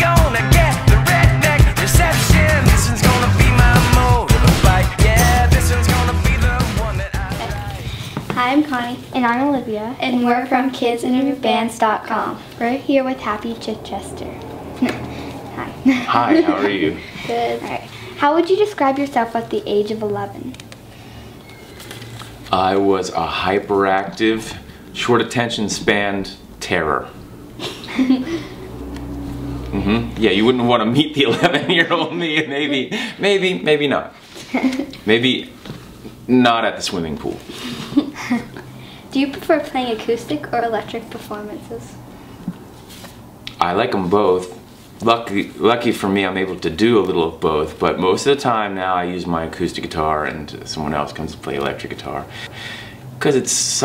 gonna get the redneck reception. This one's gonna be my motorbike. Yeah, this one's gonna be the one that I like. Hi, I'm Connie. And I'm Olivia. And we're from KidsInterviewBands.com. We're here with Happy Chichester. Hi. Hi, how are you? Good. All right. How would you describe yourself at the age of 11? I was a hyperactive, short attention span terror. Yeah, you wouldn't want to meet the 11-year-old me. Maybe not. Maybe not at the swimming pool. Do you prefer playing acoustic or electric performances? I like them both. Lucky for me, I'm able to do a little of both, but most of the time now I use my acoustic guitar and someone else comes to play electric guitar. Because it's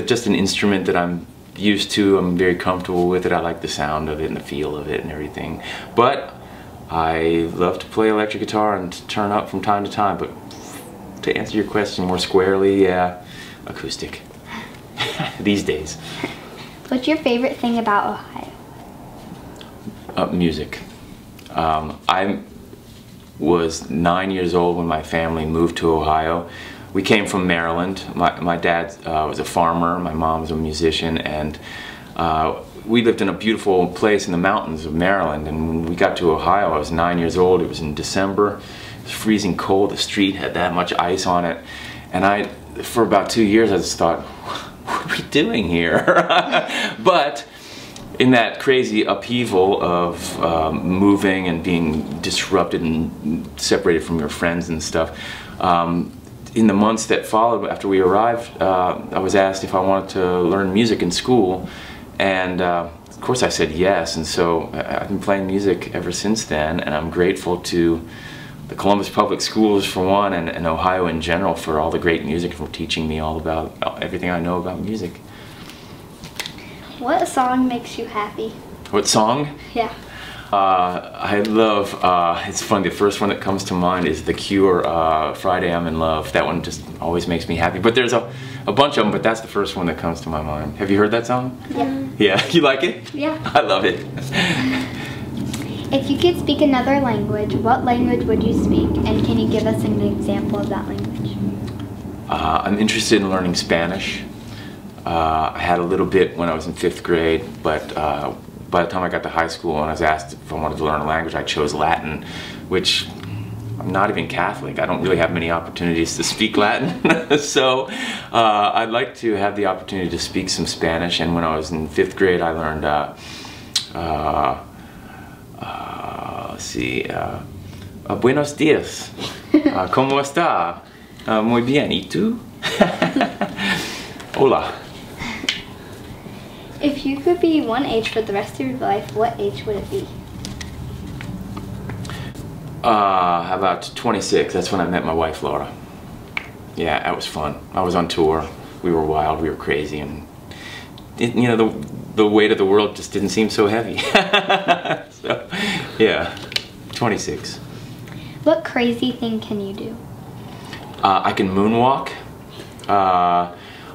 just an instrument that I'm used to, I'm very comfortable with it, I like the sound of it and the feel of it and everything. But I love to play electric guitar and turn up from time to time, but to answer your question more squarely, yeah, acoustic. These days. What's your favorite thing about Ohio? Music. I was 9 years old when my family moved to Ohio. We came from Maryland. My dad was a farmer, my mom was a musician, and we lived in a beautiful place in the mountains of Maryland. And when we got to Ohio, I was 9 years old. It was in December. It was freezing cold. The street had that much ice on it. And for about 2 years, I just thought, what are we doing here? But in that crazy upheaval of moving and being disrupted and separated from your friends and stuff, in the months that followed after we arrived, I was asked if I wanted to learn music in school, and of course I said yes, and so I've been playing music ever since then, and I'm grateful to the Columbus Public Schools for one, and Ohio in general for all the great music, for teaching me all about everything I know about music. What song makes you happy? What song? Yeah. I love, it's funny, the first one that comes to mind is The Cure, Friday I'm in Love. That one just always makes me happy. But there's a bunch of them, but that's the first one that comes to my mind. Have you heard that song? Yeah. Yeah, you like it? Yeah. I love it. If you could speak another language, what language would you speak? And can you give us an example of that language? I'm interested in learning Spanish. I had a little bit when I was in 5th grade, but by the time I got to high school and I was asked if I wanted to learn a language, I chose Latin, which I'm not even Catholic. I don't really have many opportunities to speak Latin. So I'd like to have the opportunity to speak some Spanish, and when I was in 5th grade I learned, buenos días, ¿cómo está? Muy bien, ¿y tú? Hola. If you could be one age for the rest of your life, what age would it be? How about 26? That's when I met my wife, Laura. Yeah, that was fun. I was on tour. We were wild, we were crazy, and you know, the weight of the world just didn't seem so heavy. So, yeah, 26. What crazy thing can you do? I can moonwalk.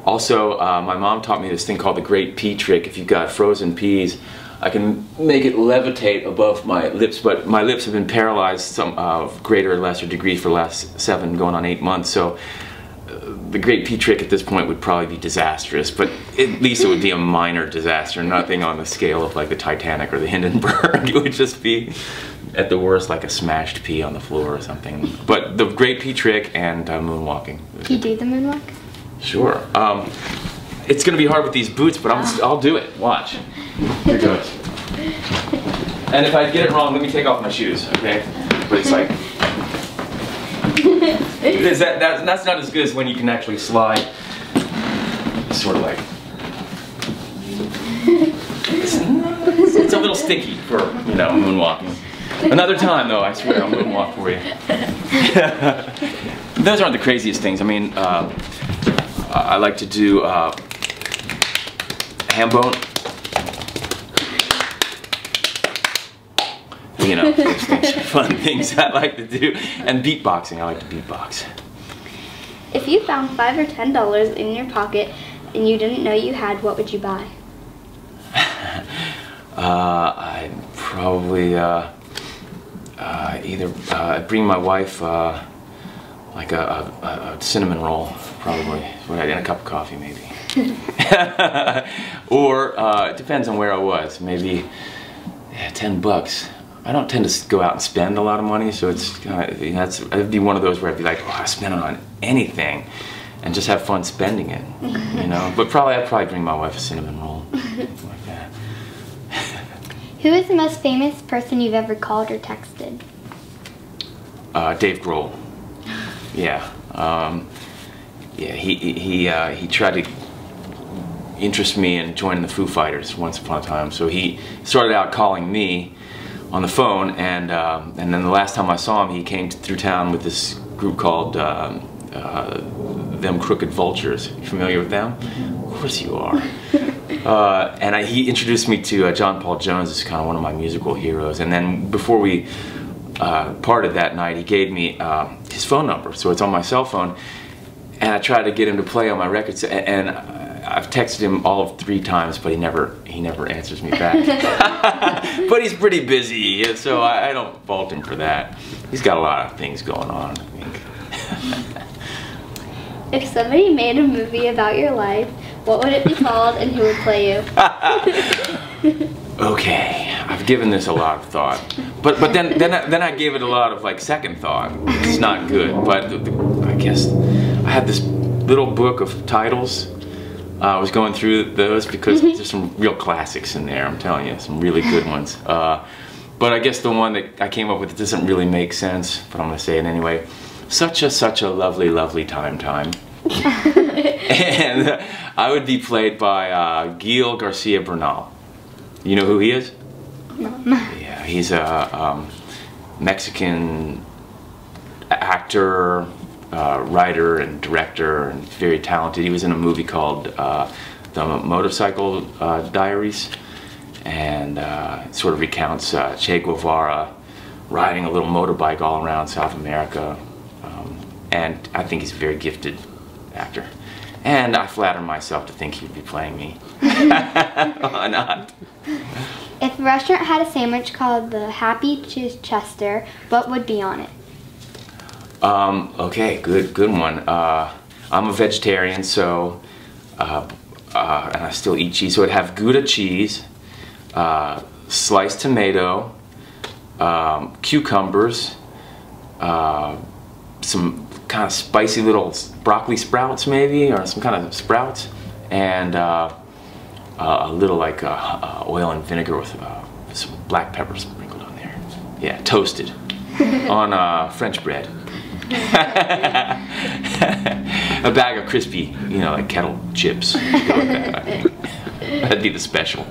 Also, my mom taught me this thing called the Great Pea Trick. If you've got frozen peas, I can make it levitate above my lips, but my lips have been paralyzed some greater or lesser degree for the last 7 going on 8 months, so the Great Pea Trick at this point would probably be disastrous, but at least it would be a minor disaster, nothing on the scale of like the Titanic or the Hindenburg. It would just be, at the worst, like a smashed pea on the floor or something. But the Great Pea Trick and moonwalking. Can you do the moonwalk? Sure. It's gonna be hard with these boots, but I'll do it. Watch. Here goes. And if I get it wrong, let me take off my shoes, okay? But it's like, because that's not as good as when you can actually slide. It's sort of like, it's a little sticky for, you know, moonwalking. Another time though, I swear, I'll moonwalk for you. Those aren't the craziest things. I mean, I like to do ham bone. You know, those things are fun things I like to do. And beatboxing, I like to beatbox. If you found $5 or $10 in your pocket and you didn't know you had, what would you buy? I'd probably either bring my wife like a cinnamon roll, probably, and a cup of coffee, maybe. Or it depends on where I was. Maybe $10. I don't tend to go out and spend a lot of money, so it's it'd be one of those where I'd be like, oh, I spend it on anything, and just have fun spending it, you know. But I'd probably bring my wife a cinnamon roll, like that. Who is the most famous person you've ever called or texted? Dave Grohl. Yeah. Yeah. He tried to interest me in joining the Foo Fighters once upon a time. So he started out calling me on the phone, and then the last time I saw him, he came through town with this group called Them Crooked Vultures. You familiar with them? Of course you are. And he introduced me to John Paul Jones, as kind of one of my musical heroes. And then before we parted that night, he gave me his phone number, so it's on my cell phone. And I tried to get him to play on my records, and I've texted him all of 3 times, but he never answers me back. But he's pretty busy, so I don't fault him for that. He's got a lot of things going on, I think. If somebody made a movie about your life, what would it be called and who would play you? Okay, I've given this a lot of thought, but then I gave it a lot of like second thought. It's not good, but I guess I had this little book of titles. I was going through those because there's some real classics in there. I'm telling you, some really good ones. But I guess the one that I came up with doesn't really make sense, but I'm gonna say it anyway. Such a lovely, lovely time. And I would be played by Gil Garcia Bernal. You know who he is? No. Yeah, he's a Mexican actor, writer, and director, and very talented. He was in a movie called The Motorcycle Diaries, and it sort of recounts Che Guevara riding a little motorbike all around South America. And I think he's a very gifted actor. And I flatter myself to think he'd be playing me. Why not? If a restaurant had a sandwich called the Happy Chichester, what would be on it? Okay, good one. I'm a vegetarian, so and I still eat cheese. So it'd have Gouda cheese, sliced tomato, cucumbers, some kind of spicy little broccoli sprouts, maybe, or some kind of sprouts, and a little like oil and vinegar with some black pepper sprinkled on there. Yeah, toasted on French bread. A bag of crispy, you know, like kettle chips. That'd be the special.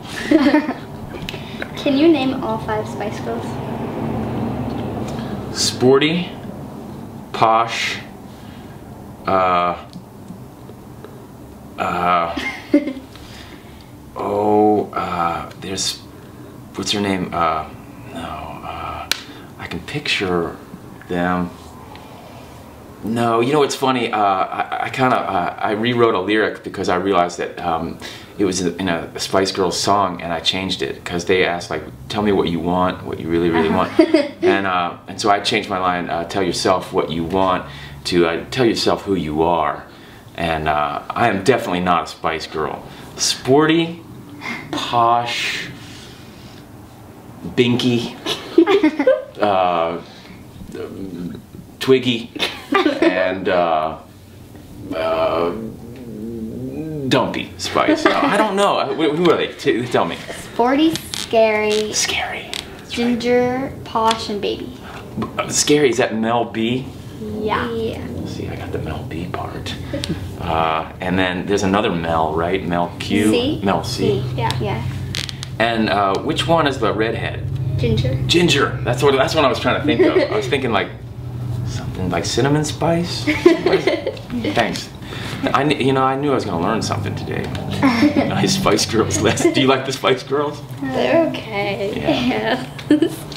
Can you name all 5 Spice Girls? Sporty, posh, there's, what's her name? I can picture them. No, you know what's funny? I rewrote a lyric because I realized that it was in a Spice Girls song, and I changed it because they asked, like, tell me what you want, what you really want, and so I changed my line, tell yourself what you want, to tell yourself who you are. And I am definitely not a Spice Girl. Sporty, posh, binky, twiggy, and dumpy Spice. I don't know. Who are they? Tell me. Sporty, scary, Scary. That's ginger, posh, and baby. right. Scary, is that Mel B? Yeah. See, I got the Mel B part. And then there's another Mel, right? Mel Q? C? Mel C. Yeah. And which one is the redhead? Ginger. Ginger. That's what I was trying to think of. I was thinking like something like cinnamon spice. Thanks. I knew I was going to learn something today. Nice Spice Girls list. Do you like the Spice Girls? They're okay. Yeah.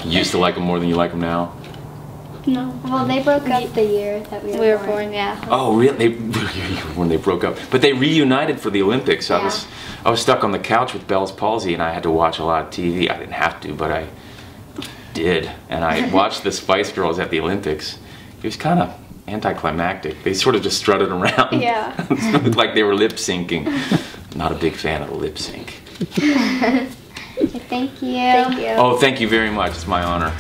You used to like them more than you like them now? No. Well, they broke up the year that we were born. Yeah. Oh, really? When they broke up, but they reunited for the Olympics. Yeah. I was stuck on the couch with Bell's palsy, and I had to watch a lot of TV. I didn't have to, but did. And I watched the Spice Girls at the Olympics. It was kind of anticlimactic. They sort of just strutted around. Yeah. It looked like they were lip syncing. Not a big fan of the lip sync. Thank you. Thank you. Oh, thank you very much. It's my honor.